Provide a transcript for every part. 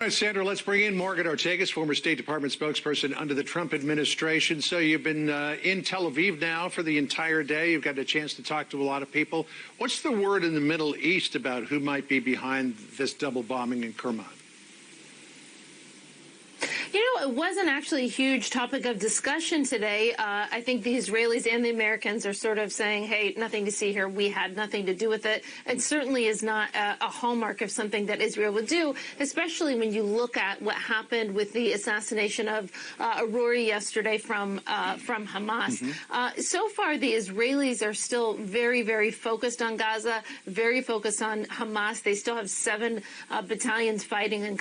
All right, Sandra, let's bring in Morgan Ortagus, former State Department spokesperson under the Trump administration. So you've been in Tel Aviv now for the entire day. You've got a chance to talk to a lot of people. What's the word in the Middle East about who might be behind this double bombing in Kerman? You know, it wasn't actually a huge topic of discussion today. I think the Israelis and the Americans are sort of saying, hey, nothing to see here. We had nothing to do with it. It certainly is not a hallmark of something that Israel would do, especially when you look at what happened with the assassination of Arouri yesterday from Hamas. So far, the Israelis are still very, very focused on Gaza, very focused on Hamas. They still have 7 battalions fighting in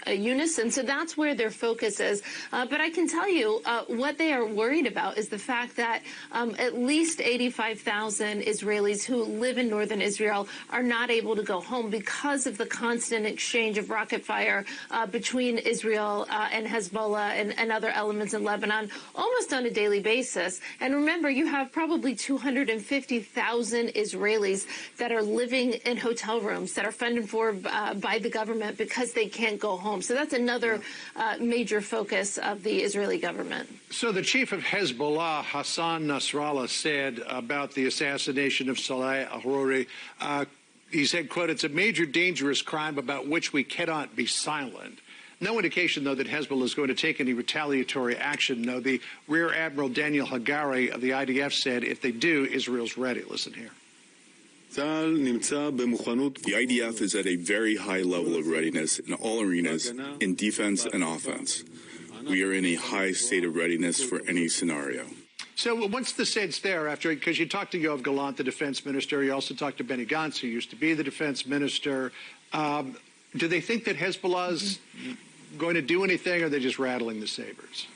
unison. So that's where their focus is. But I can tell you what they are worried about is the fact that at least 85,000 Israelis who live in northern Israel are not able to go home because of the constant exchange of rocket fire between Israel and Hezbollah and other elements in Lebanon almost on a daily basis. And remember, you have probably 250,000 Israelis that are living in hotel rooms that are funded for by the government because they can't go home. So that's another major focus of the Israeli government. So the chief of Hezbollah, Hassan Nasrallah, said about the assassination of Saleh Arouri, he said, quote, "It's a major dangerous crime about which we cannot be silent." No indication, though, that Hezbollah is going to take any retaliatory action. No, the Rear Admiral Daniel Hagari of the IDF said if they do, Israel's ready. Listen here. The IDF is at a very high level of readiness in all arenas, in defense and offense. We are in a high state of readiness for any scenario. So what's the sense there after, because you talked to Yoav Gallant, the defense minister, you also talked to Benny Gantz, who used to be the defense minister. Do they think that Hezbollah's going to do anything, or are they just rattling the sabers?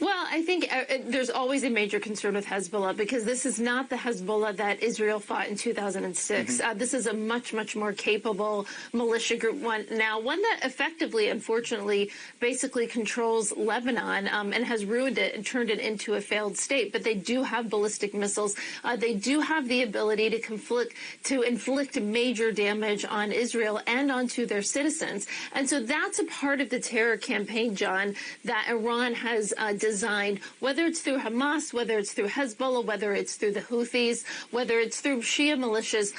Well, I think there's always a major concern with Hezbollah because this is not the Hezbollah that Israel fought in 2006. This is a much, much more capable militia group one that effectively, unfortunately, basically controls Lebanon and has ruined it and turned it into a failed state. But they do have ballistic missiles. They do have the ability to inflict major damage on Israel and onto their citizens. And so that's a part of the terror campaign, John, that Iran has designed, whether it's through Hamas, whether it's through Hezbollah, whether it's through the Houthis, whether it's through Shia militias,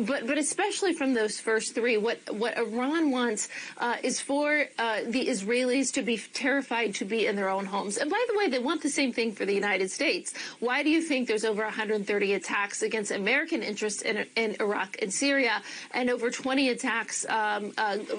but especially from those first 3, what Iran wants is for the Israelis to be terrified to be in their own homes. And by the way, they want the same thing for the United States. Why do you think there's over 130 attacks against American interests in Iraq and Syria, and over 20 attacks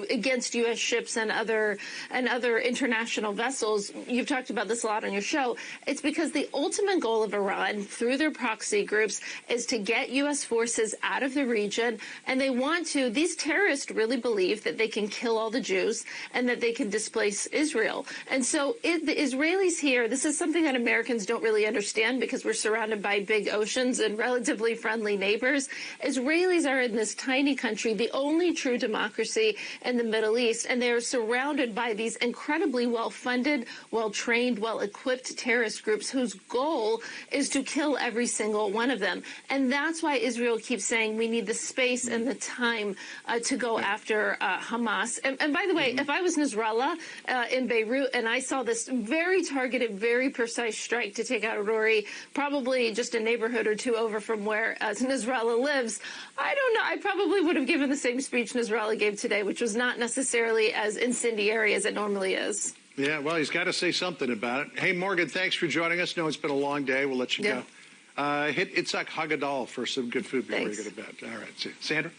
against U.S. ships and other international vessels? You've talked about this a lot on your show. It's because the ultimate goal of Iran, through their proxy groups, is to get U.S. forces out of the region. And they want to, these terrorists really believe that they can kill all the Jews and that they can displace Israel. And so the Israelis here, this is something that Americans don't really understand because we're surrounded by big oceans and relatively friendly neighbors. Israelis are in this tiny country, the only true democracy in the Middle East, and they're surrounded by these incredibly well-funded, well-trained, well-equipped terrorist groups whose goal is to kill every single one of them. And that's why Israel keeps saying we need the space and the time to go after Hamas. And by the way, if I was Nasrallah in Beirut and I saw this very targeted, very precise strike to take out Arouri, probably just a neighborhood or 2 over from where Nasrallah lives, I don't know. I probably would have given the same speech Nasrallah gave today, which was not necessarily as incendiary as it normally is. Yeah, well, he's got to say something about it. Hey, Morgan, thanks for joining us. No, it's been a long day. We'll let you go. Hit Itzhak Haggadol for some good food before you go to bed. All right, see you. Sandra?